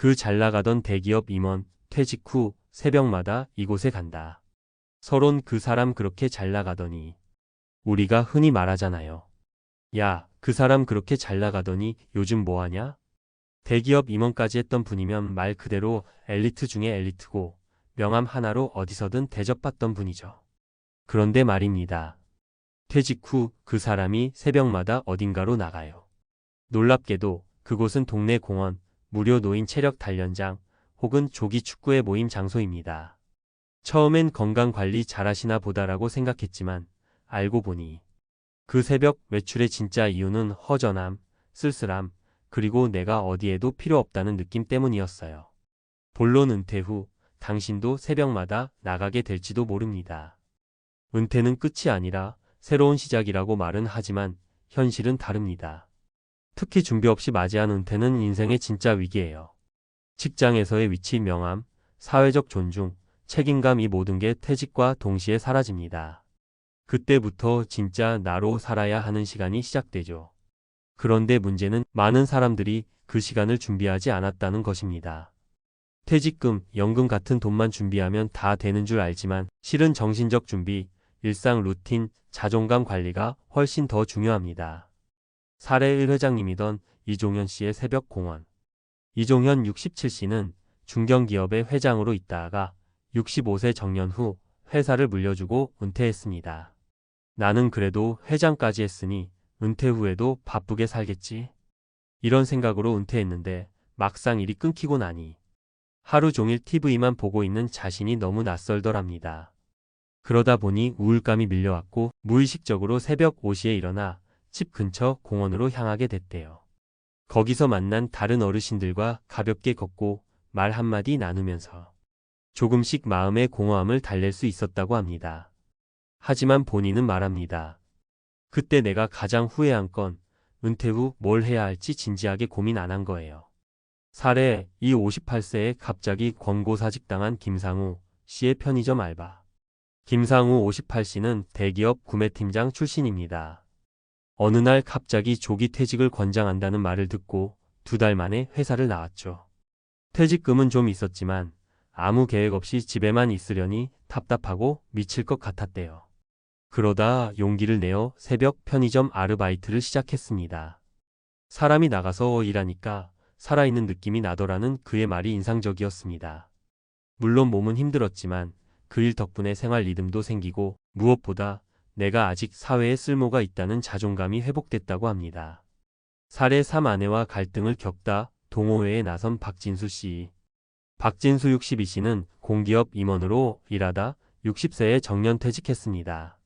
그 잘나가던 대기업 임원, 퇴직 후 새벽마다 이곳에 간다. 서론 그 사람 그렇게 잘나가더니. 우리가 흔히 말하잖아요. 야, 그 사람 그렇게 잘나가더니 요즘 뭐하냐? 대기업 임원까지 했던 분이면 말 그대로 엘리트 중에 엘리트고 명함 하나로 어디서든 대접받던 분이죠. 그런데 말입니다. 퇴직 후 그 사람이 새벽마다 어딘가로 나가요. 놀랍게도 그곳은 동네 공원, 무료 노인 체력 단련장 혹은 조기 축구의 모임 장소입니다. 처음엔 건강관리 잘하시나 보다라고 생각했지만 알고 보니 그 새벽 외출의 진짜 이유는 허전함, 쓸쓸함, 그리고 내가 어디에도 필요 없다는 느낌 때문이었어요. 본론 은퇴 후 당신도 새벽마다 나가게 될지도 모릅니다. 은퇴는 끝이 아니라 새로운 시작이라고 말은 하지만 현실은 다릅니다. 특히 준비 없이 맞이한 은퇴는 인생의 진짜 위기예요. 직장에서의 위치 명함, 사회적 존중, 책임감 이 모든 게 퇴직과 동시에 사라집니다. 그때부터 진짜 나로 살아야 하는 시간이 시작되죠. 그런데 문제는 많은 사람들이 그 시간을 준비하지 않았다는 것입니다. 퇴직금, 연금 같은 돈만 준비하면 다 되는 줄 알지만 실은 정신적 준비, 일상 루틴, 자존감 관리가 훨씬 더 중요합니다. 사례 1회장님이던 이종현 씨의 새벽 공원. 이종현 67씨는 중견기업의 회장으로 있다가 65세 정년 후 회사를 물려주고 은퇴했습니다. 나는 그래도 회장까지 했으니 은퇴 후에도 바쁘게 살겠지. 이런 생각으로 은퇴했는데 막상 일이 끊기고 나니 하루 종일 TV만 보고 있는 자신이 너무 낯설더랍니다. 그러다 보니 우울감이 밀려왔고 무의식적으로 새벽 5시에 일어나 집 근처 공원으로 향하게 됐대요. 거기서 만난 다른 어르신들과 가볍게 걷고 말 한마디 나누면서 조금씩 마음의 공허함을 달랠 수 있었다고 합니다. 하지만 본인은 말합니다. 그때 내가 가장 후회한 건 은퇴 후 뭘 해야 할지 진지하게 고민 안 한 거예요. 사례 이 58세에 갑자기 권고사직당한 김상우 씨의 편의점 알바. 김상우 58씨는 대기업 구매팀장 출신입니다. 어느 날 갑자기 조기 퇴직을 권장한다는 말을 듣고 2달 만에 회사를 나왔죠. 퇴직금은 좀 있었지만 아무 계획 없이 집에만 있으려니 답답하고 미칠 것 같았대요. 그러다 용기를 내어 새벽 편의점 아르바이트를 시작했습니다. 사람이 나가서 일하니까 살아있는 느낌이 나더라는 그의 말이 인상적이었습니다. 물론 몸은 힘들었지만 그 일 덕분에 생활 리듬도 생기고 무엇보다 내가 아직 사회에 쓸모가 있다는 자존감이 회복됐다고 합니다. 사례 3 아내와 갈등을 겪다 동호회에 나선 박진수 씨. 박진수 62씨는 공기업 임원으로 일하다 60세에 정년 퇴직했습니다.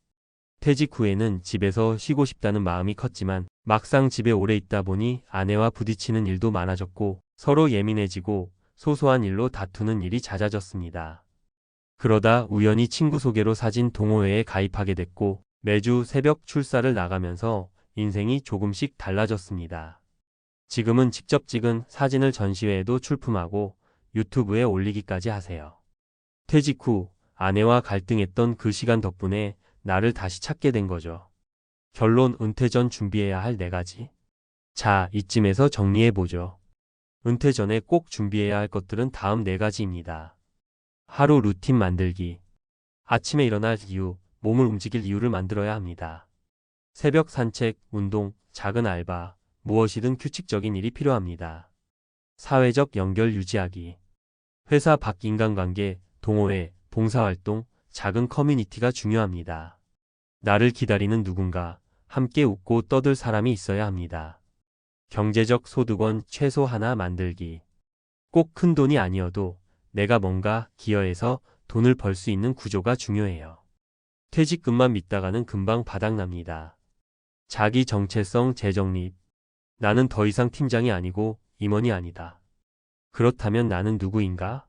퇴직 후에는 집에서 쉬고 싶다는 마음이 컸지만 막상 집에 오래 있다 보니 아내와 부딪히는 일도 많아졌고 서로 예민해지고 소소한 일로 다투는 일이 잦아졌습니다. 그러다 우연히 친구 소개로 사진 동호회에 가입하게 됐고 매주 새벽 출사를 나가면서 인생이 조금씩 달라졌습니다. 지금은 직접 찍은 사진을 전시회에도 출품하고 유튜브에 올리기까지 하세요. 퇴직 후 아내와 갈등했던 그 시간 덕분에 나를 다시 찾게 된 거죠. 결론 은퇴 전 준비해야 할 4가지. 자, 이쯤에서 정리해보죠. 은퇴 전에 꼭 준비해야 할 것들은 다음 4가지입니다. 하루 루틴 만들기. 아침에 일어날 이유, 몸을 움직일 이유를 만들어야 합니다. 새벽 산책, 운동, 작은 알바, 무엇이든 규칙적인 일이 필요합니다. 사회적 연결 유지하기. 회사 밖 인간관계, 동호회, 봉사활동, 작은 커뮤니티가 중요합니다. 나를 기다리는 누군가, 함께 웃고 떠들 사람이 있어야 합니다. 경제적 소득원 최소 하나 만들기. 꼭 큰 돈이 아니어도 내가 뭔가 기여해서 돈을 벌 수 있는 구조가 중요해요. 퇴직금만 믿다가는 금방 바닥납니다. 자기 정체성 재정립. 나는 더 이상 팀장이 아니고 임원이 아니다. 그렇다면 나는 누구인가?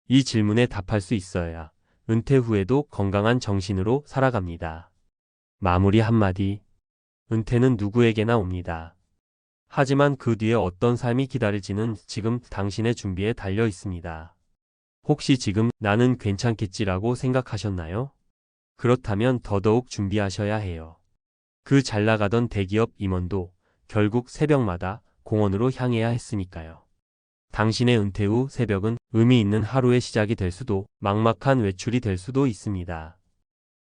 이 질문에 답할 수 있어야 은퇴 후에도 건강한 정신으로 살아갑니다. 마무리 한마디. 은퇴는 누구에게나 옵니다. 하지만 그 뒤에 어떤 삶이 기다릴지는 지금 당신의 준비에 달려 있습니다. 혹시 지금 나는 괜찮겠지라고 생각하셨나요? 그렇다면 더더욱 준비하셔야 해요. 그 잘나가던 대기업 임원도 결국 새벽마다 공원으로 향해야 했으니까요. 당신의 은퇴 후 새벽은 의미 있는 하루의 시작이 될 수도 막막한 외출이 될 수도 있습니다.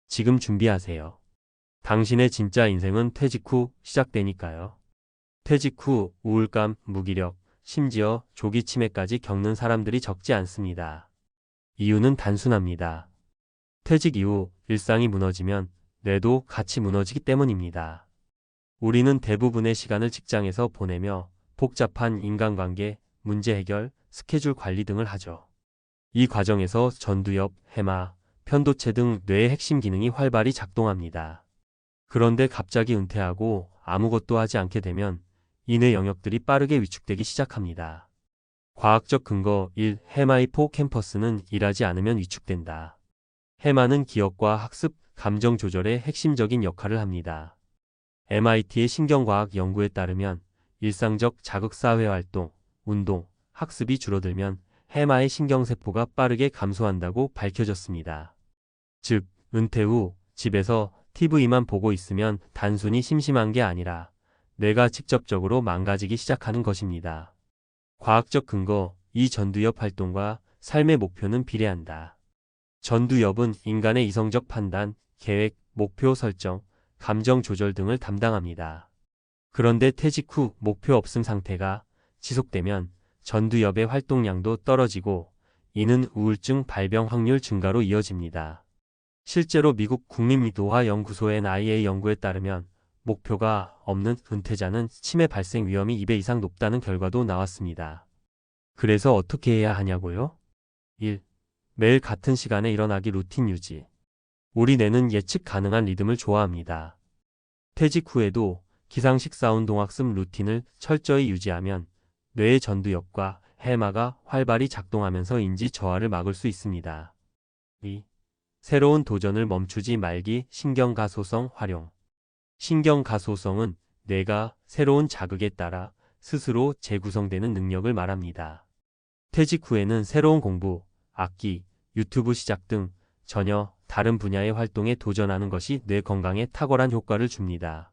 지금 준비하세요. 당신의 진짜 인생은 퇴직 후 시작되니까요. 퇴직 후 우울감, 무기력, 심지어 조기 치매까지 겪는 사람들이 적지 않습니다. 이유는 단순합니다. 퇴직 이후 일상이 무너지면 뇌도 같이 무너지기 때문입니다. 우리는 대부분의 시간을 직장에서 보내며 복잡한 인간관계, 문제 해결, 스케줄 관리 등을 하죠. 이 과정에서 전두엽, 해마, 편도체 등 뇌의 핵심 기능이 활발히 작동합니다. 그런데 갑자기 은퇴하고 아무것도 하지 않게 되면 이내 영역들이 빠르게 위축되기 시작합니다. 과학적 근거 1. 해마 히포캠퍼스는 일하지 않으면 위축된다. 해마는 기억과 학습, 감정 조절의 핵심적인 역할을 합니다. MIT의 신경과학 연구에 따르면 일상적 자극사회 활동, 운동, 학습이 줄어들면 해마의 신경세포가 빠르게 감소한다고 밝혀졌습니다. 즉, 은퇴 후 집에서 TV만 보고 있으면 단순히 심심한 게 아니라 뇌가 직접적으로 망가지기 시작하는 것입니다. 과학적 근거, 이 전두엽 활동과 삶의 목표는 비례한다. 전두엽은 인간의 이성적 판단, 계획, 목표 설정, 감정 조절 등을 담당합니다. 그런데 퇴직 후 목표 없음 상태가 지속되면 전두엽의 활동량도 떨어지고 이는 우울증 발병 확률 증가로 이어집니다. 실제로 미국 국립노화연구소의 NIA 연구에 따르면 목표가 없는 은퇴자는 치매 발생 위험이 2배 이상 높다는 결과도 나왔습니다. 그래서 어떻게 해야 하냐고요? 1. 매일 같은 시간에 일어나기 루틴 유지. 우리 뇌는 예측 가능한 리듬을 좋아합니다. 퇴직 후에도 기상 식사 운동 학습 루틴을 철저히 유지하면 뇌의 전두엽과 해마가 활발히 작동하면서 인지 저하를 막을 수 있습니다. 2. 새로운 도전을 멈추지 말기 신경가소성 활용. 신경가소성은 뇌가 새로운 자극에 따라 스스로 재구성되는 능력을 말합니다. 퇴직 후에는 새로운 공부, 악기, 유튜브 시작 등 전혀 다른 분야의 활동에 도전하는 것이 뇌 건강에 탁월한 효과를 줍니다.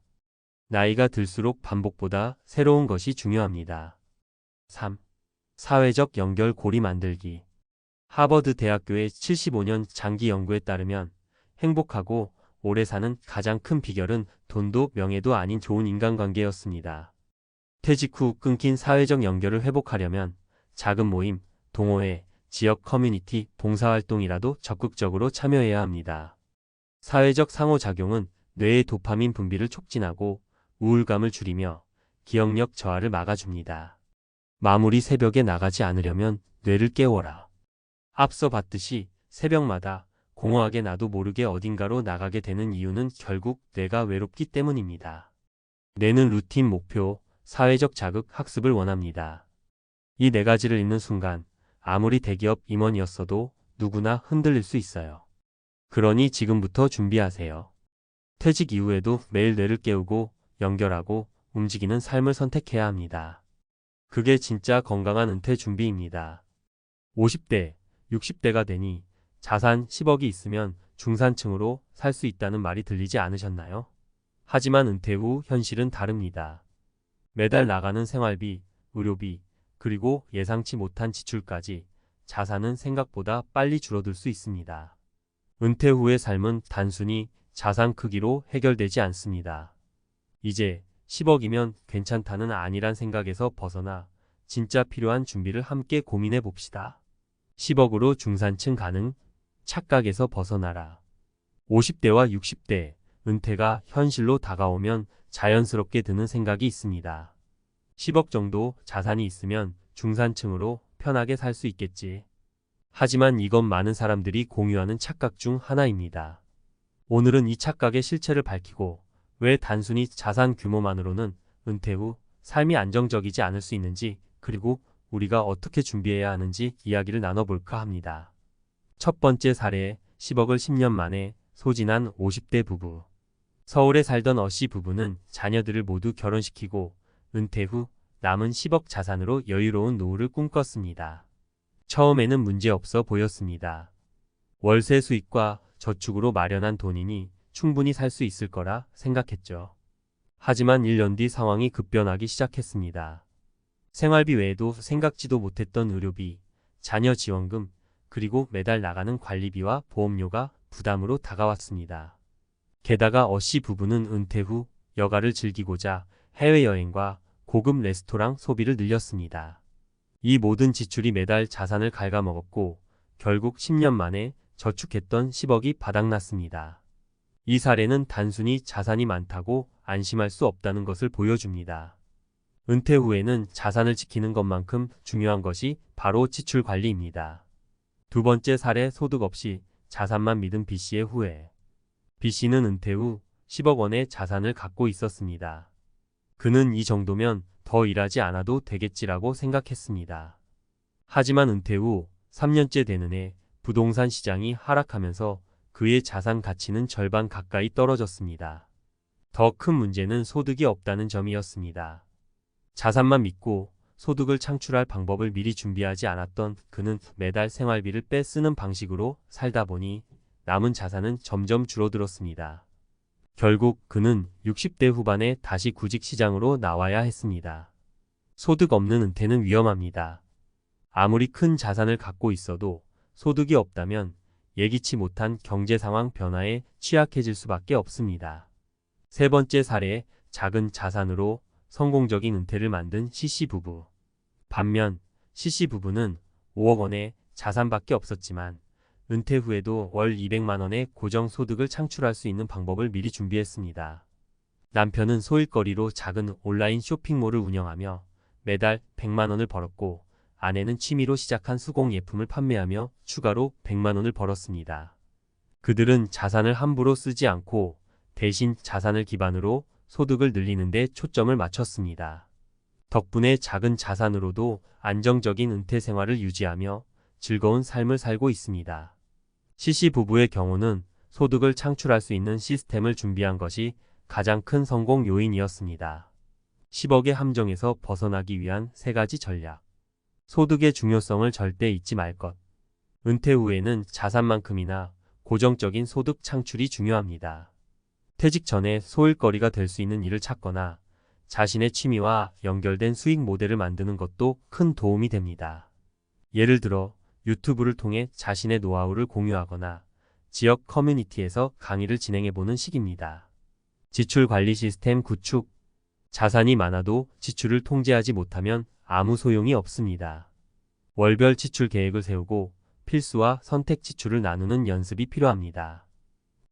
나이가 들수록 반복보다 새로운 것이 중요합니다. 3. 사회적 연결 고리 만들기. 하버드 대학교의 75년 장기 연구에 따르면 행복하고 오래 사는 가장 큰 비결은 돈도 명예도 아닌 좋은 인간관계였습니다. 퇴직 후 끊긴 사회적 연결을 회복하려면 작은 모임, 동호회, 지역 커뮤니티, 봉사활동이라도 적극적으로 참여해야 합니다. 사회적 상호작용은 뇌의 도파민 분비를 촉진하고 우울감을 줄이며 기억력 저하를 막아줍니다. 마무리 새벽에 나가지 않으려면 뇌를 깨워라. 앞서 봤듯이 새벽마다 공허하게 나도 모르게 어딘가로 나가게 되는 이유는 결국 뇌가 외롭기 때문입니다. 뇌는 루틴 목표, 사회적 자극, 학습을 원합니다. 이 네 가지를 잃는 순간 아무리 대기업 임원이었어도 누구나 흔들릴 수 있어요. 그러니 지금부터 준비하세요. 퇴직 이후에도 매일 뇌를 깨우고 연결하고 움직이는 삶을 선택해야 합니다. 그게 진짜 건강한 은퇴 준비입니다. 50대, 60대가 되니 자산 10억이 있으면 중산층으로 살 수 있다는 말이 들리지 않으셨나요? 하지만 은퇴 후 현실은 다릅니다. 매달 나가는 생활비, 의료비, 그리고 예상치 못한 지출까지 자산은 생각보다 빨리 줄어들 수 있습니다. 은퇴 후의 삶은 단순히 자산 크기로 해결되지 않습니다. 이제 10억이면 괜찮다는 아니란 생각에서 벗어나 진짜 필요한 준비를 함께 고민해 봅시다. 10억으로 중산층 가능? 착각에서 벗어나라. 50대와 60대, 은퇴가 현실로 다가오면 자연스럽게 드는 생각이 있습니다. 10억 정도 자산이 있으면 중산층으로 편하게 살 수 있겠지. 하지만 이건 많은 사람들이 공유하는 착각 중 하나입니다. 오늘은 이 착각의 실체를 밝히고 왜 단순히 자산 규모만으로는 은퇴 후 삶이 안정적이지 않을 수 있는지, 그리고 우리가 어떻게 준비해야 하는지 이야기를 나눠볼까 합니다. 첫 번째 사례, 10억을 10년 만에 소진한 50대 부부. 서울에 살던 어씨 부부는 자녀들을 모두 결혼시키고 은퇴 후 남은 10억 자산으로 여유로운 노후를 꿈꿨습니다. 처음에는 문제없어 보였습니다. 월세 수익과 저축으로 마련한 돈이니 충분히 살 수 있을 거라 생각했죠. 하지만 1년 뒤 상황이 급변하기 시작했습니다. 생활비 외에도 생각지도 못했던 의료비, 자녀 지원금, 그리고 매달 나가는 관리비와 보험료가 부담으로 다가왔습니다. 게다가 어씨 부부는 은퇴 후 여가를 즐기고자 해외여행과 고급 레스토랑 소비를 늘렸습니다. 이 모든 지출이 매달 자산을 갉아먹었고 결국 10년 만에 저축했던 10억이 바닥났습니다. 이 사례는 단순히 자산이 많다고 안심할 수 없다는 것을 보여줍니다. 은퇴 후에는 자산을 지키는 것만큼 중요한 것이 바로 지출 관리입니다. 두 번째 사례, 소득 없이 자산만 믿은 B씨의 후회. B씨는 은퇴 후 10억 원의 자산을 갖고 있었습니다. 그는 이 정도면 더 일하지 않아도 되겠지라고 생각했습니다. 하지만 은퇴 후 3년째 되는 해 부동산 시장이 하락하면서 그의 자산 가치는 절반 가까이 떨어졌습니다. 더 큰 문제는 소득이 없다는 점이었습니다. 자산만 믿고 소득을 창출할 방법을 미리 준비하지 않았던 그는 매달 생활비를 빼쓰는 방식으로 살다 보니 남은 자산은 점점 줄어들었습니다. 결국 그는 60대 후반에 다시 구직 시장으로 나와야 했습니다. 소득 없는 은퇴는 위험합니다. 아무리 큰 자산을 갖고 있어도 소득이 없다면 예기치 못한 경제 상황 변화에 취약해질 수밖에 없습니다. 세 번째 사례, 작은 자산으로 성공적인 은퇴를 만든 C씨 부부. 반면 C씨 부부는 5억 원의 자산밖에 없었지만 은퇴 후에도 월 200만 원의 고정소득을 창출할 수 있는 방법을 미리 준비했습니다. 남편은 소일거리로 작은 온라인 쇼핑몰을 운영하며 매달 100만 원을 벌었고 아내는 취미로 시작한 수공 예품을 판매하며 추가로 100만 원을 벌었습니다. 그들은 자산을 함부로 쓰지 않고 대신 자산을 기반으로 소득을 늘리는 데 초점을 맞췄습니다. 덕분에 작은 자산으로도 안정적인 은퇴 생활을 유지하며 즐거운 삶을 살고 있습니다. C씨 부부의 경우는 소득을 창출할 수 있는 시스템을 준비한 것이 가장 큰 성공 요인이었습니다. 10억의 함정에서 벗어나기 위한 3가지 전략. 소득의 중요성을 절대 잊지 말 것. 은퇴 후에는 자산만큼이나 고정적인 소득 창출이 중요합니다. 퇴직 전에 소일거리가 될 수 있는 일을 찾거나 자신의 취미와 연결된 수익 모델을 만드는 것도 큰 도움이 됩니다. 예를 들어 유튜브를 통해 자신의 노하우를 공유하거나 지역 커뮤니티에서 강의를 진행해보는 식입니다. 지출 관리 시스템 구축. 자산이 많아도 지출을 통제하지 못하면 아무 소용이 없습니다. 월별 지출 계획을 세우고 필수와 선택 지출을 나누는 연습이 필요합니다.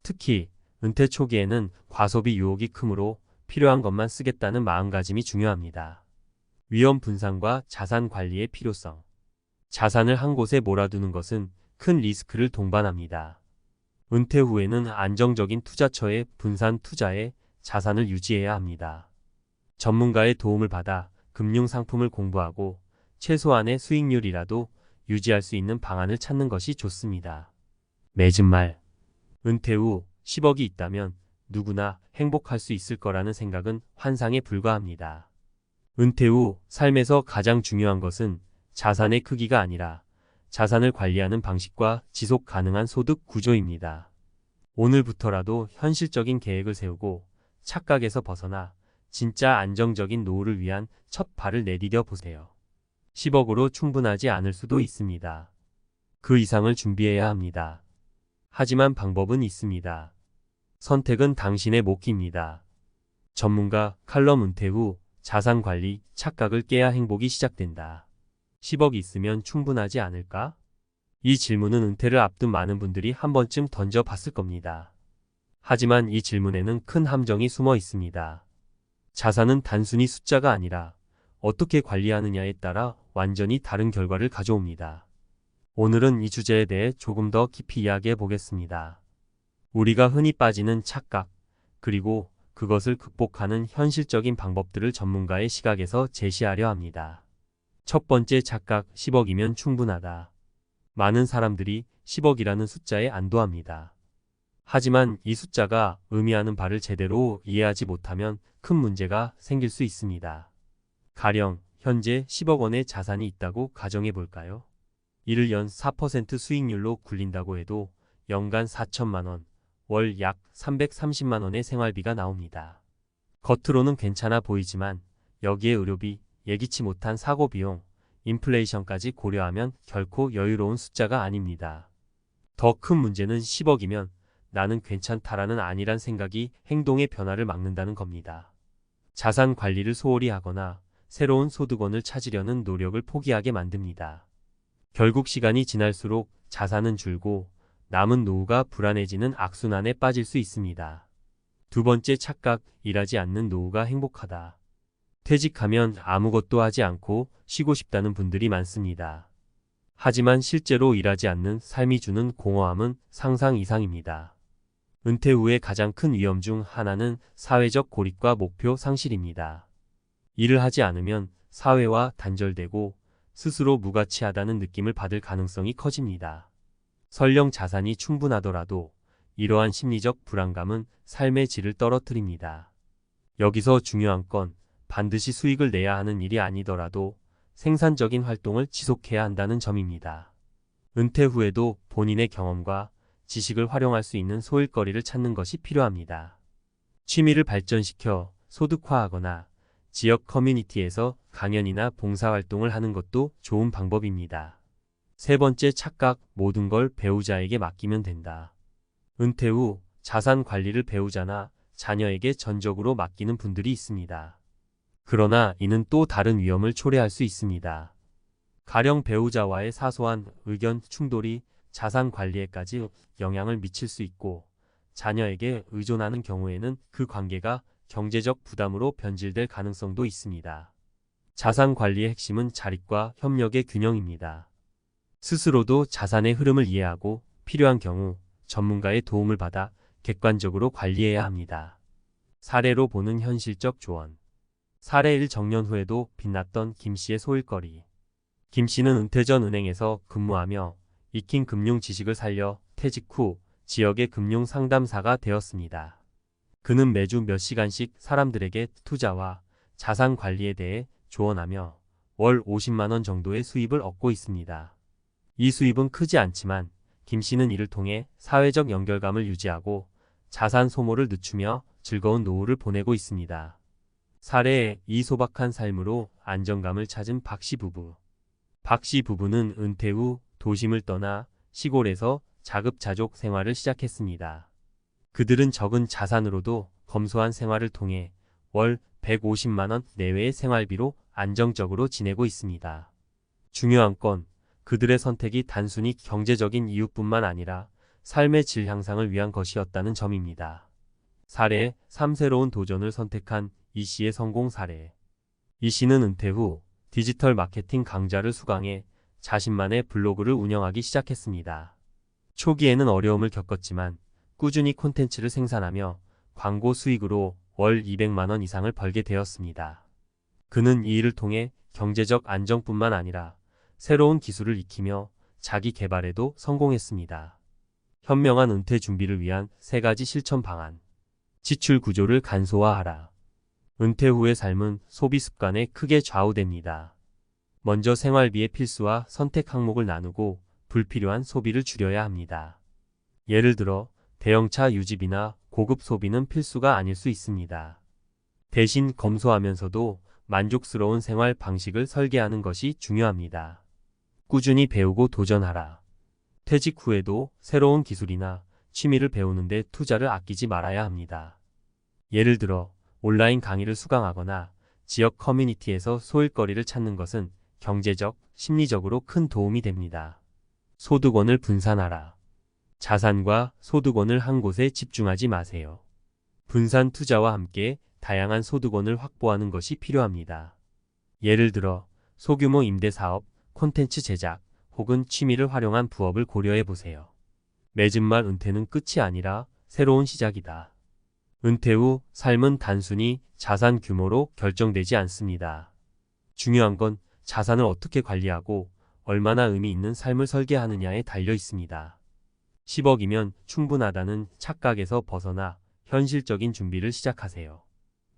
특히 은퇴 초기에는 과소비 유혹이 크므로 필요한 것만 쓰겠다는 마음가짐이 중요합니다. 위험 분산과 자산 관리의 필요성. 자산을 한 곳에 몰아두는 것은 큰 리스크를 동반합니다. 은퇴 후에는 안정적인 투자처에 분산 투자해 자산을 유지해야 합니다. 전문가의 도움을 받아 금융 상품을 공부하고 최소한의 수익률이라도 유지할 수 있는 방안을 찾는 것이 좋습니다. 맺은 말. 은퇴 후 10억이 있다면 누구나 행복할 수 있을 거라는 생각은 환상에 불과합니다. 은퇴 후 삶에서 가장 중요한 것은 자산의 크기가 아니라 자산을 관리하는 방식과 지속 가능한 소득 구조입니다. 오늘부터라도 현실적인 계획을 세우고 착각에서 벗어나 진짜 안정적인 노후를 위한 첫 발을 내디뎌 보세요. 10억으로 충분하지 않을 수도 있습니다. 그 이상을 준비해야 합니다. 하지만 방법은 있습니다. 선택은 당신의 몫입니다. 전문가 칼럼. 은퇴 후 자산관리 착각을 깨야 행복이 시작된다. 10억 있으면 충분하지 않을까? 이 질문은 은퇴를 앞둔 많은 분들이 한 번쯤 던져봤을 겁니다. 하지만 이 질문에는 큰 함정이 숨어 있습니다. 자산은 단순히 숫자가 아니라 어떻게 관리하느냐에 따라 완전히 다른 결과를 가져옵니다. 오늘은 이 주제에 대해 조금 더 깊이 이야기해 보겠습니다. 우리가 흔히 빠지는 착각, 그리고 그것을 극복하는 현실적인 방법들을 전문가의 시각에서 제시하려 합니다. 첫 번째 착각, 10억이면 충분하다. 많은 사람들이 10억이라는 숫자에 안도합니다. 하지만 이 숫자가 의미하는 바를 제대로 이해하지 못하면 큰 문제가 생길 수 있습니다. 가령 현재 10억 원의 자산이 있다고 가정해 볼까요? 이를 연 4% 수익률로 굴린다고 해도 연간 4천만 원, 월 약 330만 원의 생활비가 나옵니다. 겉으로는 괜찮아 보이지만 여기에 의료비, 예기치 못한 사고 비용, 인플레이션까지 고려하면 결코 여유로운 숫자가 아닙니다. 더 큰 문제는 10억이면 나는 괜찮다라는 안일한 생각이 행동의 변화를 막는다는 겁니다. 자산 관리를 소홀히 하거나 새로운 소득원을 찾으려는 노력을 포기하게 만듭니다. 결국 시간이 지날수록 자산은 줄고 남은 노후가 불안해지는 악순환에 빠질 수 있습니다. 두 번째 착각, 일하지 않는 노후가 행복하다. 퇴직하면 아무것도 하지 않고 쉬고 싶다는 분들이 많습니다. 하지만 실제로 일하지 않는 삶이 주는 공허함은 상상 이상입니다. 은퇴 후의 가장 큰 위험 중 하나는 사회적 고립과 목표 상실입니다. 일을 하지 않으면 사회와 단절되고 스스로 무가치하다는 느낌을 받을 가능성이 커집니다. 설령 자산이 충분하더라도 이러한 심리적 불안감은 삶의 질을 떨어뜨립니다. 여기서 중요한 건 반드시 수익을 내야 하는 일이 아니더라도 생산적인 활동을 지속해야 한다는 점입니다. 은퇴 후에도 본인의 경험과 지식을 활용할 수 있는 소일거리를 찾는 것이 필요합니다. 취미를 발전시켜 소득화하거나 지역 커뮤니티에서 강연이나 봉사활동을 하는 것도 좋은 방법입니다. 세 번째 착각, 모든 걸 배우자에게 맡기면 된다. 은퇴 후 자산 관리를 배우자나 자녀에게 전적으로 맡기는 분들이 있습니다. 그러나 이는 또 다른 위험을 초래할 수 있습니다. 가령 배우자와의 사소한 의견 충돌이 자산 관리에까지 영향을 미칠 수 있고, 자녀에게 의존하는 경우에는 그 관계가 경제적 부담으로 변질될 가능성도 있습니다. 자산 관리의 핵심은 자립과 협력의 균형입니다. 스스로도 자산의 흐름을 이해하고 필요한 경우 전문가의 도움을 받아 객관적으로 관리해야 합니다. 사례로 보는 현실적 조언. 사례 1, 정년 후에도 빛났던 김 씨의 소일거리. 김 씨는 은퇴 전 은행에서 근무하며 익힌 금융 지식을 살려 퇴직 후 지역의 금융 상담사가 되었습니다. 그는 매주 몇 시간씩 사람들에게 투자와 자산 관리에 대해 조언하며 월 50만 원 정도의 수입을 얻고 있습니다. 이 수입은 크지 않지만 김 씨는 이를 통해 사회적 연결감을 유지하고 자산 소모를 늦추며 즐거운 노후를 보내고 있습니다. 사례, 이 소박한 삶으로 안정감을 찾은 박 씨 부부. 박 씨 부부는 은퇴 후 도심을 떠나 시골에서 자급자족 생활을 시작했습니다. 그들은 적은 자산으로도 검소한 생활을 통해 월 150만 원 내외의 생활비로 안정적으로 지내고 있습니다. 중요한 건 그들의 선택이 단순히 경제적인 이유뿐만 아니라 삶의 질 향상을 위한 것이었다는 점입니다. 사례 3, 새로운 도전을 선택한 이 씨의 성공 사례. 이 씨는 은퇴 후 디지털 마케팅 강좌를 수강해 자신만의 블로그를 운영하기 시작했습니다. 초기에는 어려움을 겪었지만 꾸준히 콘텐츠를 생산하며 광고 수익으로 월 200만 원 이상을 벌게 되었습니다. 그는 이 일을 통해 경제적 안정뿐만 아니라 새로운 기술을 익히며 자기 개발에도 성공했습니다. 현명한 은퇴 준비를 위한 3가지 실천 방안. 지출 구조를 간소화하라. 은퇴 후의 삶은 소비 습관에 크게 좌우됩니다. 먼저 생활비의 필수와 선택 항목을 나누고 불필요한 소비를 줄여야 합니다. 예를 들어 대형차 유지비나 고급 소비는 필수가 아닐 수 있습니다. 대신 검소하면서도 만족스러운 생활 방식을 설계하는 것이 중요합니다. 꾸준히 배우고 도전하라. 퇴직 후에도 새로운 기술이나 취미를 배우는데 투자를 아끼지 말아야 합니다. 예를 들어 온라인 강의를 수강하거나 지역 커뮤니티에서 소일거리를 찾는 것은 경제적, 심리적으로 큰 도움이 됩니다. 소득원을 분산하라. 자산과 소득원을 한 곳에 집중하지 마세요. 분산 투자와 함께 다양한 소득원을 확보하는 것이 필요합니다. 예를 들어 소규모 임대사업, 콘텐츠 제작, 혹은 취미를 활용한 부업을 고려해 보세요. 맺은 말 은퇴는 끝이 아니라 새로운 시작이다. 은퇴 후 삶은 단순히 자산 규모로 결정되지 않습니다. 중요한 건 자산을 어떻게 관리하고 얼마나 의미 있는 삶을 설계하느냐에 달려 있습니다. 10억이면 충분하다는 착각에서 벗어나 현실적인 준비를 시작하세요.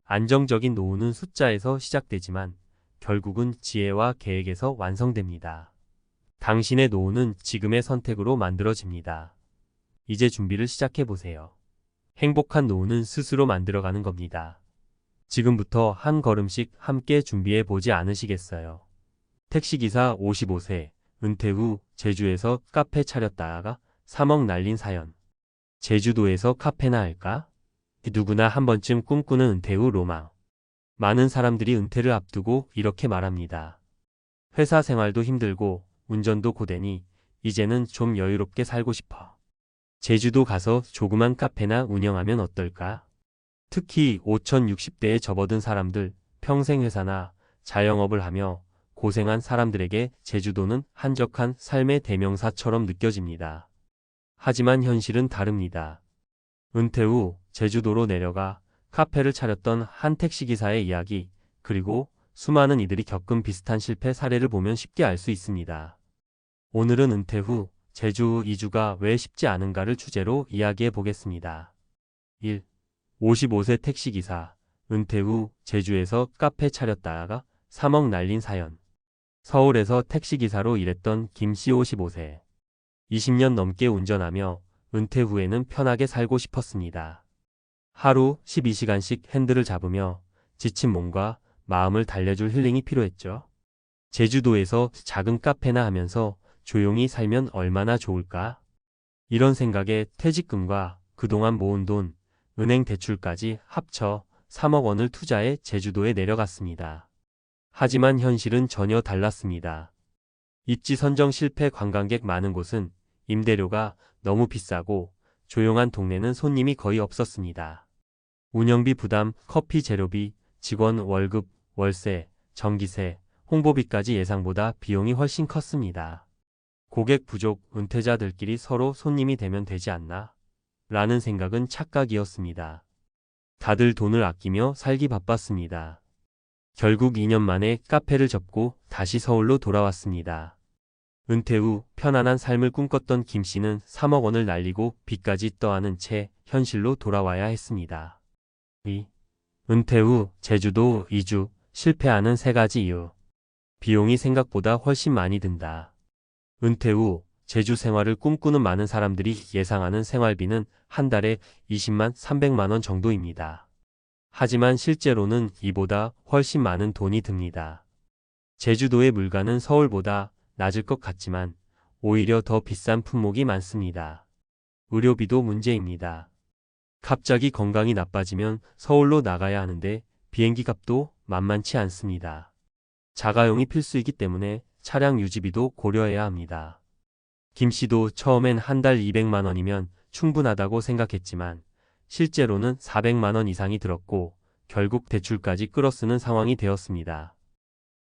안정적인 노후는 숫자에서 시작되지만 결국은 지혜와 계획에서 완성됩니다. 당신의 노후는 지금의 선택으로 만들어집니다. 이제 준비를 시작해보세요. 행복한 노후는 스스로 만들어가는 겁니다. 지금부터 한 걸음씩 함께 준비해 보지 않으시겠어요? 택시기사 55세, 은퇴 후 제주에서 카페 차렸다가 3억 날린 사연. 제주도에서 카페나 할까? 누구나 한 번쯤 꿈꾸는 은퇴 후 로망. 많은 사람들이 은퇴를 앞두고 이렇게 말합니다. 회사 생활도 힘들고 운전도 고되니 이제는 좀 여유롭게 살고 싶어. 제주도 가서 조그만 카페나 운영하면 어떨까? 특히 5060대에 접어든 사람들, 평생 회사나 자영업을 하며 고생한 사람들에게 제주도는 한적한 삶의 대명사처럼 느껴집니다. 하지만 현실은 다릅니다. 은퇴 후 제주도로 내려가 카페를 차렸던 한 택시기사의 이야기, 그리고 수많은 이들이 겪은 비슷한 실패 사례를 보면 쉽게 알 수 있습니다. 오늘은 은퇴 후 제주 이주가 왜 쉽지 않은가를 주제로 이야기해 보겠습니다. 1. 55세 택시기사, 은퇴 후 제주에서 카페 차렸다가 3억 날린 사연. 서울에서 택시기사로 일했던 김씨 55세. 20년 넘게 운전하며 은퇴 후에는 편하게 살고 싶었습니다. 하루 12시간씩 핸들을 잡으며 지친 몸과 마음을 달래줄 힐링이 필요했죠. 제주도에서 작은 카페나 하면서 조용히 살면 얼마나 좋을까? 이런 생각에 퇴직금과 그동안 모은 돈, 은행 대출까지 합쳐 3억 원을 투자해 제주도에 내려갔습니다. 하지만 현실은 전혀 달랐습니다. 입지 선정 실패, 관광객 많은 곳은 임대료가 너무 비싸고 조용한 동네는 손님이 거의 없었습니다. 운영비 부담, 커피 재료비, 직원 월급, 월세, 전기세, 홍보비까지 예상보다 비용이 훨씬 컸습니다. 고객 부족, 은퇴자들끼리 서로 손님이 되면 되지 않나? 라는 생각은 착각이었습니다. 다들 돈을 아끼며 살기 바빴습니다. 결국 2년 만에 카페를 접고 다시 서울로 돌아왔습니다. 은퇴 후 편안한 삶을 꿈꿨던 김 씨는 3억 원을 날리고 빚까지 떠안은 채 현실로 돌아와야 했습니다. 2. 은퇴 후 제주도 이주, 실패하는 3가지 이유. 비용이 생각보다 훨씬 많이 든다. 은퇴 후 제주 생활을 꿈꾸는 많은 사람들이 예상하는 생활비는 한 달에 20만 300만 원 정도입니다. 하지만 실제로는 이보다 훨씬 많은 돈이 듭니다. 제주도의 물가는 서울보다 낮을 것 같지만 오히려 더 비싼 품목이 많습니다. 의료비도 문제입니다. 갑자기 건강이 나빠지면 서울로 나가야 하는데 비행기 값도 만만치 않습니다. 자가용이 필수이기 때문에 차량 유지비도 고려해야 합니다. 김 씨도 처음엔 한 달 200만 원이면 충분하다고 생각했지만 실제로는 400만 원 이상이 들었고 결국 대출까지 끌어쓰는 상황이 되었습니다.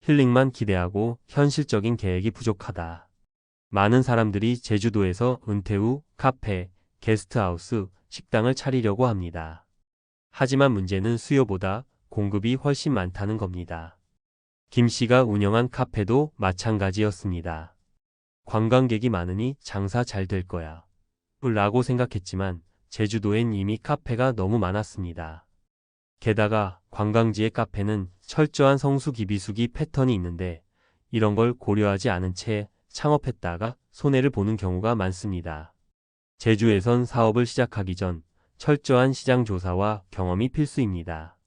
힐링만 기대하고 현실적인 계획이 부족하다. 많은 사람들이 제주도에서 은퇴 후 카페, 게스트하우스, 식당을 차리려고 합니다. 하지만 문제는 수요보다 공급이 훨씬 많다는 겁니다. 김 씨가 운영한 카페도 마찬가지였습니다. 관광객이 많으니 장사 잘 될 거야 라고 생각했지만 제주도엔 이미 카페가 너무 많았습니다. 게다가 관광지의 카페는 철저한 성수기 비수기 패턴이 있는데 이런 걸 고려하지 않은 채 창업했다가 손해를 보는 경우가 많습니다. 제주에선 사업을 시작하기 전 철저한 시장 조사와 경험이 필수입니다.